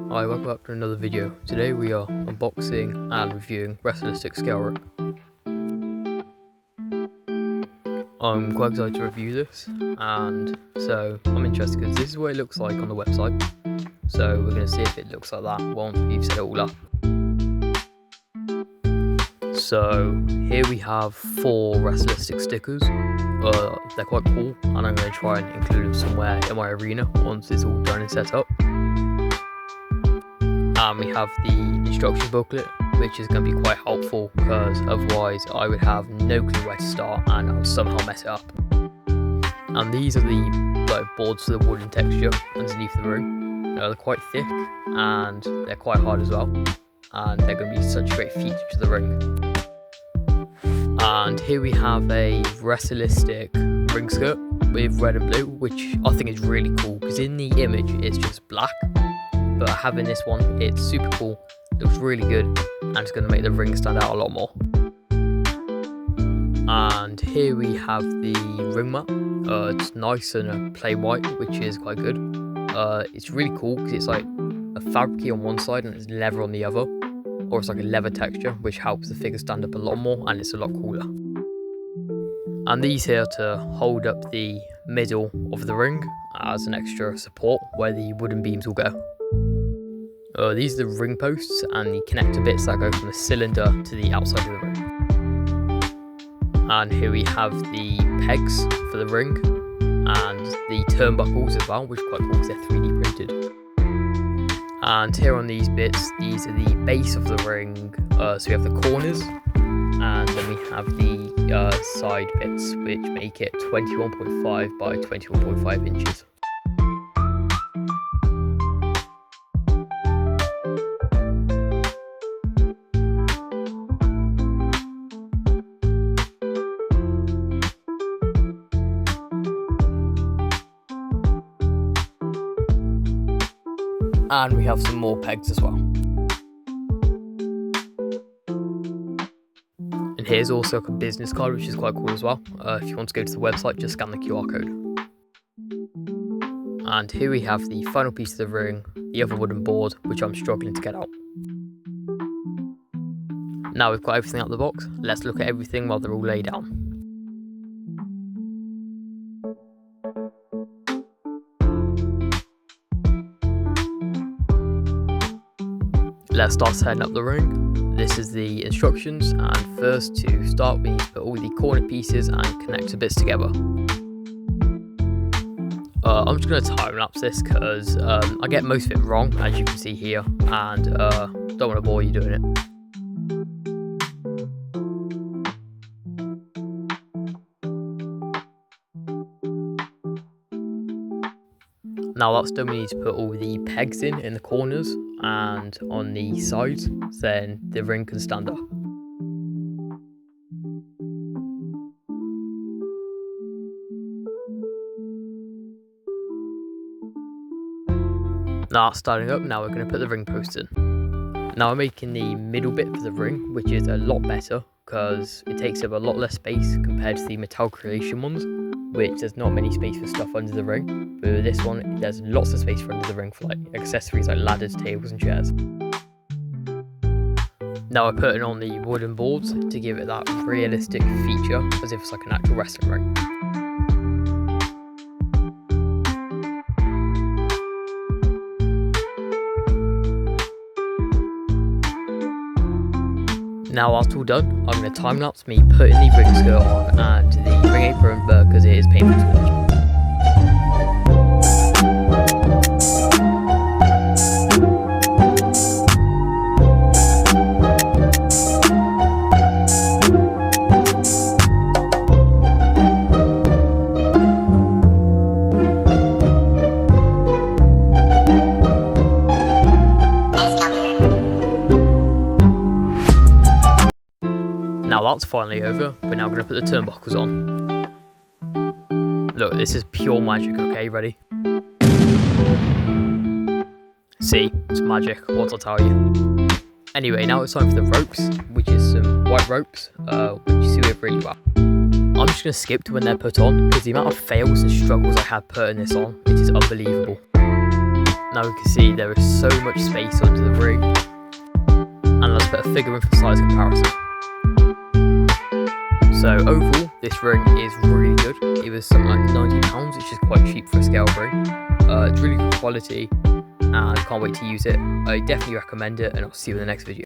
Hi, welcome back to another video. Today we are unboxing and reviewing Wrestlistic scale ring. I'm quite excited to review this, and so I'm interested because this is what it looks like on the website. So we're going to see if it looks like that once we've set it all up. So here we have 4 Wrestlistic stickers. They're quite cool, and I'm going to try and include them somewhere in my arena once it's all done and set up. And we have the instruction booklet, which is going to be quite helpful because otherwise I would have no clue where to start and I'll somehow mess it up. And these are the boards for the wooden texture underneath the ring. They're quite thick and they're quite hard as well, and they're going to be such a great feature to the ring. And here we have a Wrestlistic ring skirt with red and blue, which I think is really cool because in the image it's just black. But having this one, it's super cool, looks really good, and it's going to make the ring stand out a lot more. And here we have the ring mat. It's nice and plain white, which is quite good. It's really cool because it's like a fabricy on one side and it's leather on the other, or it's like a leather texture, which helps the figure stand up a lot more and it's a lot cooler. And these here to hold up the middle of the ring as an extra support where the wooden beams will go. These are the ring posts and the connector bits that go from the cylinder to the outside of the ring. And here we have the pegs for the ring and the turnbuckles as well, which are quite cool because they're 3D printed. And here on these bits, these are the base of the ring. So we have the corners, and then we have the side bits, which make it 21.5 by 21.5 inches. And we have some more pegs as well. And here's also a business card, which is quite cool as well. If you want to go to the website, just scan the QR code. And here we have the final piece of the ring, the other wooden board, which I'm struggling to get out. Now we've got everything out of the box, let's look at everything while they're all laid down. Let's start setting up the ring. This is the instructions, and first to start we need to put all the corner pieces and connector bits together. I'm just going to time lapse this because I get most of it wrong, as you can see here, and don't want to bore you doing it. Now that's done, we need to put all the pegs in the corners and on the sides, then the ring can stand up. Now that's starting up, now we're going to put the ring posts in. Now I'm making the middle bit for the ring, which is a lot better because it takes up a lot less space compared to the Metal Creation ones, which there's not many space for stuff under the ring. But with this one, there's lots of space for under the ring for like accessories like ladders, tables and chairs. Now we're putting on the wooden boards to give it that realistic feature as if it's like an actual wrestling ring. Now whilst all done, I'm going to time lapse me putting the ring skirt on and the ring apron because it is painful to watch. Now that's finally over, we're now going to put the turnbuckles on. Look, this is pure magic, okay, ready? See, it's magic, what I'll tell you. Anyway, now it's time for the ropes, which is some white ropes, which you see it really well. I'm just going to skip to when they're put on, because the amount of fails and struggles I had putting this on, it is unbelievable. Now we can see there is so much space under the ring, and let's put a figure in for size comparison. So overall, this ring is really good. It was something like £90, which is quite cheap for a scale ring. It's really good quality, and I can't wait to use it. I definitely recommend it, and I'll see you in the next video.